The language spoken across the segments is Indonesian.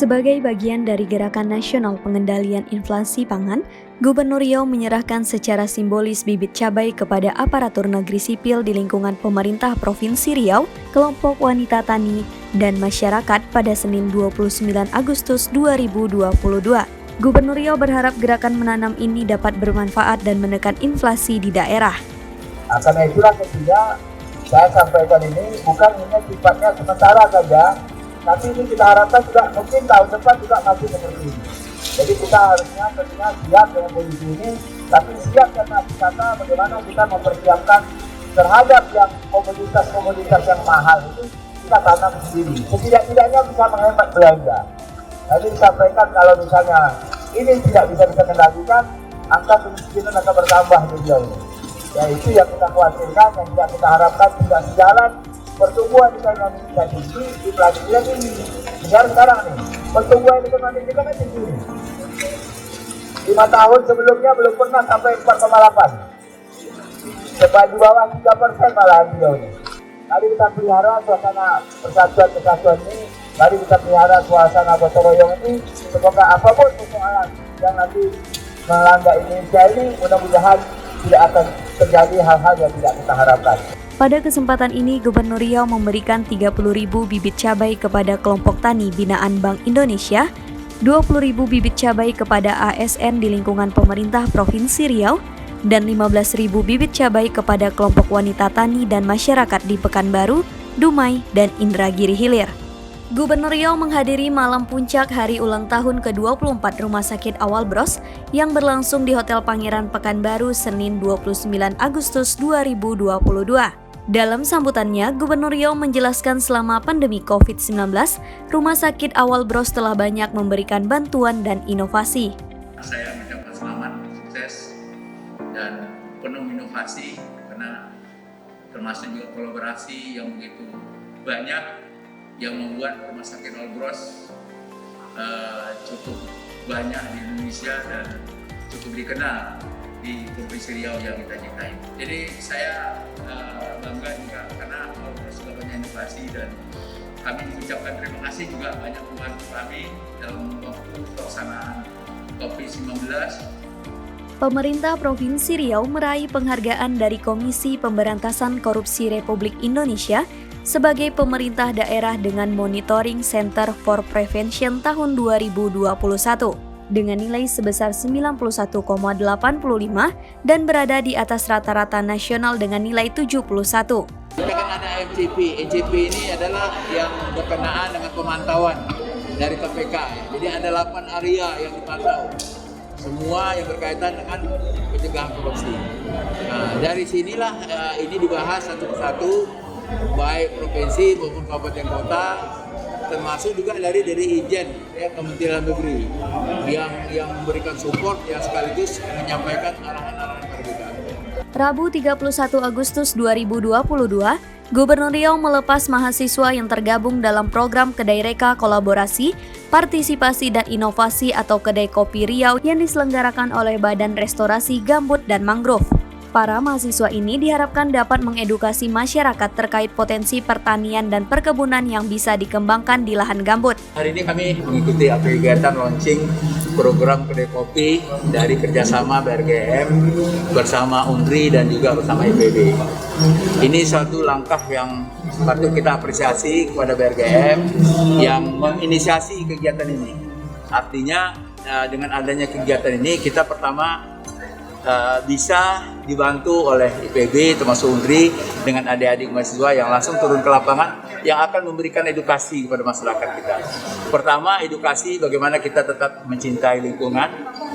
Sebagai bagian dari Gerakan Nasional Pengendalian Inflasi Pangan, Gubernur Riau menyerahkan secara simbolis bibit cabai kepada aparatur negeri sipil di lingkungan pemerintah Provinsi Riau, kelompok wanita tani, dan masyarakat pada Senin 29 Agustus 2022. Gubernur Riau berharap gerakan menanam ini dapat bermanfaat dan menekan inflasi di daerah. Karena itulah ketiga, saya sampaikan ini bukan hanya sifatnya sementara saja, tapi ini kita harapkan juga mungkin tahun depan juga masih seperti ini. Jadi kita harusnya tentunya siap dengan kondisi ini, tapi siap karena kata bagaimana kita mempersiapkan terhadap yang komoditas yang mahal itu kita tanam sendiri. Setidak-tidaknya bisa menghemat belanja. Tadi disampaikan kalau misalnya ini tidak bisa kita kendalikan, angka kemiskinan akan bertambah di Riau ini. Ya itu yang kita khawatirkan, yang tidak kita harapkan tidak sejalan. Pertumbuhan ekonomi kita tinggi, inflasi kita tinggi. Sekarang nih, pertumbuhan ekonomi kita kan tinggi. 5 tahun sebelumnya belum pernah sampai 4,8. Sampai di bawah 3% malah Riau ini. Mari kita pelihara suasana persatuan ini, mari kita pelihara suasana gotong royong ini. Semoga apapun persoalan yang nanti melanda Indonesia ini, mudah-mudahan tidak akan terjadi hal-hal yang tidak kita harapkan. Pada kesempatan ini, Gubernur Riau memberikan 30.000 bibit cabai kepada kelompok tani binaan Bank Indonesia, 20.000 bibit cabai kepada ASN di lingkungan pemerintah Provinsi Riau, dan 15.000 bibit cabai kepada kelompok wanita tani dan masyarakat di Pekanbaru, Dumai, dan Indragiri Hilir. Gubernur Riau menghadiri malam puncak hari ulang tahun ke-24 Rumah Sakit Awal Bros yang berlangsung di Hotel Pangeran Pekanbaru Senin 29 Agustus 2022. Dalam sambutannya, Gubernur Riau menjelaskan selama pandemi COVID-19, Rumah Sakit Awal Bros telah banyak memberikan bantuan dan inovasi. Saya mengucapkan selamat, sukses, dan penuh inovasi karena termasuk juga kolaborasi yang begitu banyak yang membuat Rumah Sakit Awal Bros cukup banyak di Indonesia dan cukup dikenal di Provinsi Riau yang kita cintai. Jadi saya bangga juga karena Awal Bros sudah banyak inovasi dan kami mengucapkan terima kasih juga banyak membantu kami dalam waktu pelaksanaan COVID-19. Pemerintah Provinsi Riau meraih penghargaan dari Komisi Pemberantasan Korupsi Republik Indonesia sebagai pemerintah daerah dengan Monitoring Center for Prevention tahun 2021 dengan nilai sebesar 91,85 dan berada di atas rata-rata nasional dengan nilai 71. Kita kan ada MCP. MCP ini adalah yang berkenaan dengan pemantauan dari KPK. Jadi ada 8 area yang dipantau. Semua yang berkaitan dengan pencegahan korupsi. Nah, dari sinilah ini dibahas satu persatu, baik provinsi maupun kabupaten kota, termasuk juga dari Ijen, ya, Kementerian Negeri yang memberikan support yang sekaligus menyampaikan arahan-arahan perbedaan. Rabu 31 Agustus 2022, Gubernur Riau melepas mahasiswa yang tergabung dalam program Kedai Reka Kolaborasi, Partisipasi dan Inovasi atau Kedai Kopi Riau yang diselenggarakan oleh Badan Restorasi Gambut dan Mangrove. Para mahasiswa ini diharapkan dapat mengedukasi masyarakat terkait potensi pertanian dan perkebunan yang bisa dikembangkan di lahan gambut. Hari ini kami mengikuti kegiatan launching program Kedai Kopi dari kerjasama BRGM bersama UNDRI dan juga bersama IPB. Ini suatu langkah yang patut kita apresiasi kepada BRGM yang menginisiasi kegiatan ini. Artinya dengan adanya kegiatan ini kita pertama bisa dibantu oleh IPB termasuk UNDRI dengan adik-adik mahasiswa yang langsung turun ke lapangan yang akan memberikan edukasi kepada masyarakat kita. Pertama, edukasi bagaimana kita tetap mencintai lingkungan,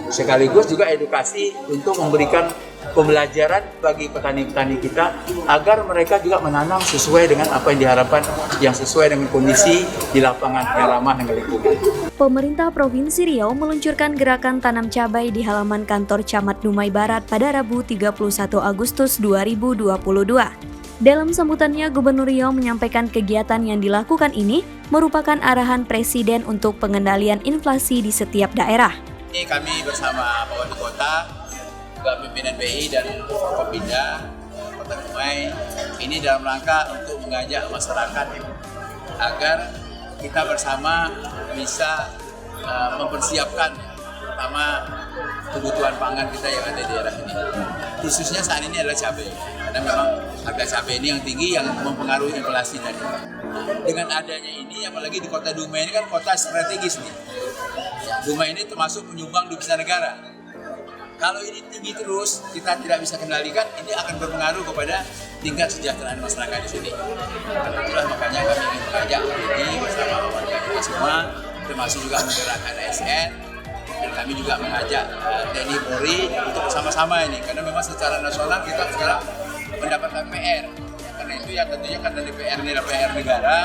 sekaligus juga edukasi untuk memberikan pembelajaran bagi petani-petani kita agar mereka juga menanam sesuai dengan apa yang diharapkan, yang sesuai dengan kondisi di lapangan yang ramah dengan lingkungan. Pemerintah Provinsi Riau meluncurkan gerakan tanam cabai di halaman kantor Camat Dumai Barat pada Rabu 31 Agustus 2022. Dalam sambutannya, Gubernur Riau menyampaikan kegiatan yang dilakukan ini merupakan arahan Presiden untuk pengendalian inflasi di setiap daerah. Ini kami bersama Pak Wali Kota, juga pimpinan BI dan Forkopimda Kota Dumai, ini dalam rangka untuk mengajak masyarakat agar kita bersama bisa mempersiapkan terutama kebutuhan pangan kita yang ada di daerah ini. Khususnya saat ini adalah cabai, karena memang harga cabai ini yang tinggi yang mempengaruhi inflasi tadi. Dengan adanya ini, apalagi di kota Dumai ini kan kota strategis nih. Dumai ini termasuk penyumbang devisa negara. Kalau ini tinggi terus, kita tidak bisa kendalikan, ini akan berpengaruh kepada tingkat kesejahteraan masyarakat di sini. Karena itulah makanya kami ingin mengajak ini bersama warga kita semua, termasuk juga menggerakkan ASN, dan kami juga mengajak TNI Polri untuk bersama-sama ini, karena memang secara nasional kita sekarang mendapatkan PR. Karena itu ya tentunya karena DPR ini adalah PR negara,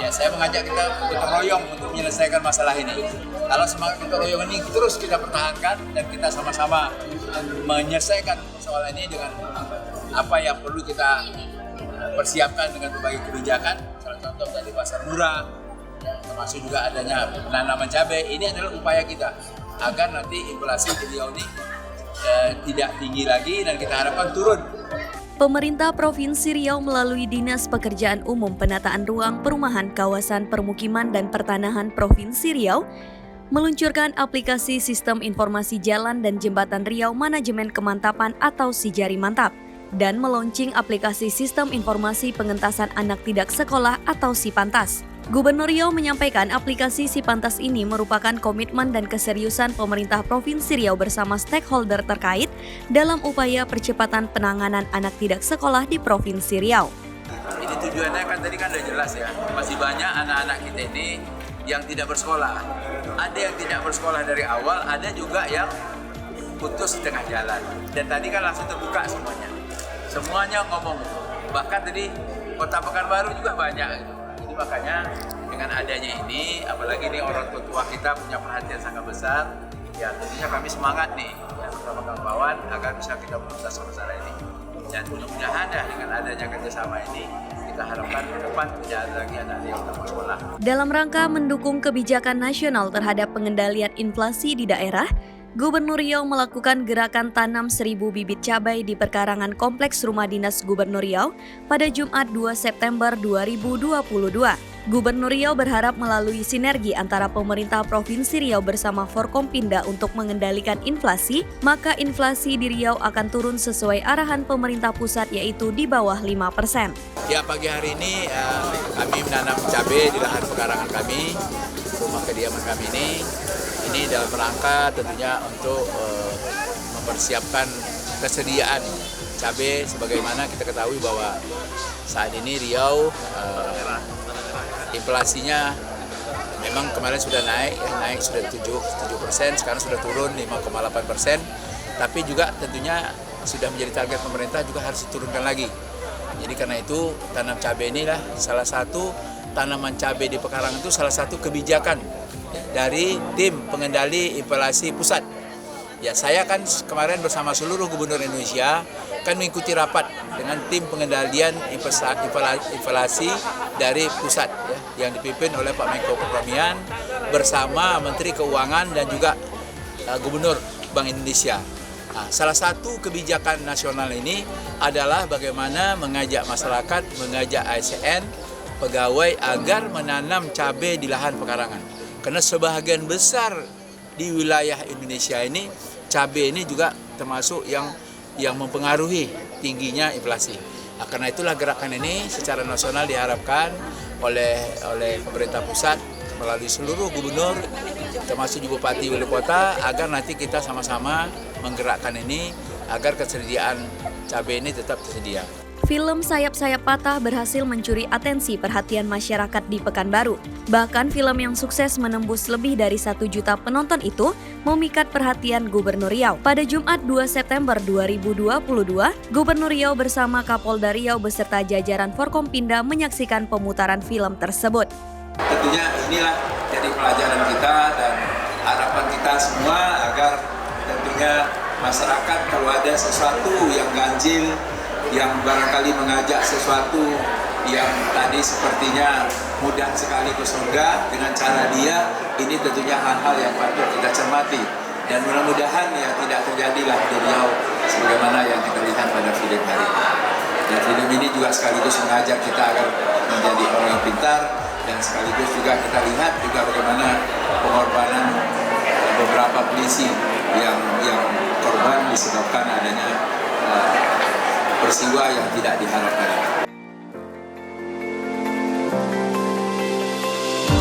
ya saya mengajak kita gotong royong untuk menyelesaikan masalah ini. Kalau semangat gotong royong ini terus kita pertahankan dan kita sama-sama menyelesaikan soal ini dengan apa yang perlu kita persiapkan dengan berbagai kebijakan, salah contoh dari pasar murah, termasuk juga adanya penanaman cabai. Ini adalah upaya kita agar nanti inflasi di Riau ini tidak tinggi lagi dan kita harapkan turun. Pemerintah Provinsi Riau melalui Dinas Pekerjaan Umum Penataan Ruang Perumahan Kawasan Permukiman dan Pertanahan Provinsi Riau meluncurkan aplikasi Sistem Informasi Jalan dan Jembatan Riau Manajemen Kemantapan atau Sijari Mantap dan meluncing aplikasi Sistem Informasi Pengentasan Anak Tidak Sekolah atau Sipantas. Gubernur Riau menyampaikan aplikasi Sipantas ini merupakan komitmen dan keseriusan pemerintah Provinsi Riau bersama stakeholder terkait dalam upaya percepatan penanganan anak tidak sekolah di Provinsi Riau. Ini tujuannya kan tadi kan udah jelas ya, masih banyak anak-anak kita ini yang tidak bersekolah. Ada yang tidak bersekolah dari awal, ada juga yang putus di tengah jalan. Dan tadi kan langsung terbuka semuanya. Semuanya ngomong, bahkan tadi Kota Pekanbaru juga banyak. Jadi makanya dengan adanya ini, apalagi ini orang tua kita punya perhatian sangat besar, ya tentunya kami semangat nih ya, bersama kawan-kawan agar bisa kita menuntas masalah ini. Dan mudah-mudahan ya dengan adanya kerjasama ini, kita harapkan ke depan tidak ada lagi anak yang tak bersekolah. Dalam rangka mendukung kebijakan nasional terhadap pengendalian inflasi di daerah, Gubernur Riau melakukan gerakan tanam 1.000 bibit cabai di perkarangan Kompleks Rumah Dinas Gubernur Riau pada Jumat 2 September 2022. Gubernur Riau berharap melalui sinergi antara pemerintah Provinsi Riau bersama Forkompinda untuk mengendalikan inflasi, maka inflasi di Riau akan turun sesuai arahan pemerintah pusat yaitu di bawah 5%. Ya pagi hari ini kami menanam cabai di lahan pekarangan kami, rumah kediaman kami ini dalam rangka tentunya untuk mempersiapkan kesediaan cabai sebagaimana kita ketahui bahwa saat ini Riau inflasinya memang kemarin sudah naik sudah 7%, sekarang sudah turun 5,8%, tapi juga tentunya sudah menjadi target pemerintah juga harus diturunkan lagi. Jadi karena itu tanam cabai inilah salah satu tanaman cabai di pekarangan itu salah satu kebijakan dari tim pengendali inflasi pusat. Ya, saya kan kemarin bersama seluruh gubernur Indonesia kan mengikuti rapat dengan tim pengendalian inflasi dari pusat ya, yang dipimpin oleh Pak Menko Perekonomian bersama Menteri Keuangan dan juga Gubernur Bank Indonesia. Nah, salah satu kebijakan nasional ini adalah bagaimana mengajak masyarakat, mengajak ASN, pegawai agar menanam cabai di lahan pekarangan. Karena sebagian besar di wilayah Indonesia ini, cabai ini juga termasuk yang mempengaruhi tingginya inflasi. Nah, karena itulah gerakan ini secara nasional diharapkan oleh pemerintah pusat melalui seluruh gubernur, termasuk juga Bupati Wali Kota, agar nanti kita sama-sama menggerakkan ini agar kesediaan cabai ini tetap tersedia. Film Sayap-Sayap Patah berhasil mencuri atensi perhatian masyarakat di Pekanbaru. Bahkan film yang sukses menembus lebih dari 1 juta penonton itu memikat perhatian Gubernur Riau. Pada Jumat 2 September 2022, Gubernur Riau bersama Kapolda Riau beserta jajaran Forkompinda menyaksikan pemutaran film tersebut. Tentunya inilah jadi pelajaran kita dan harapan kita semua agar tentunya masyarakat kalau ada sesuatu yang ganjil, yang barangkali mengajak sesuatu yang tadi sepertinya mudah sekali ke surga dengan cara dia, ini tentunya hal-hal yang patut kita cermati dan mudah-mudahan ya tidak terjadilah di Riau sebagaimana yang kita lihat pada film hari ini. Dan film ini juga sekaligus mengajak kita agar menjadi orang yang pintar, dan sekaligus juga kita lihat juga bagaimana pengorbanan beberapa polisi yang korban disebabkan adanya peristiwa yang tidak diharapkan.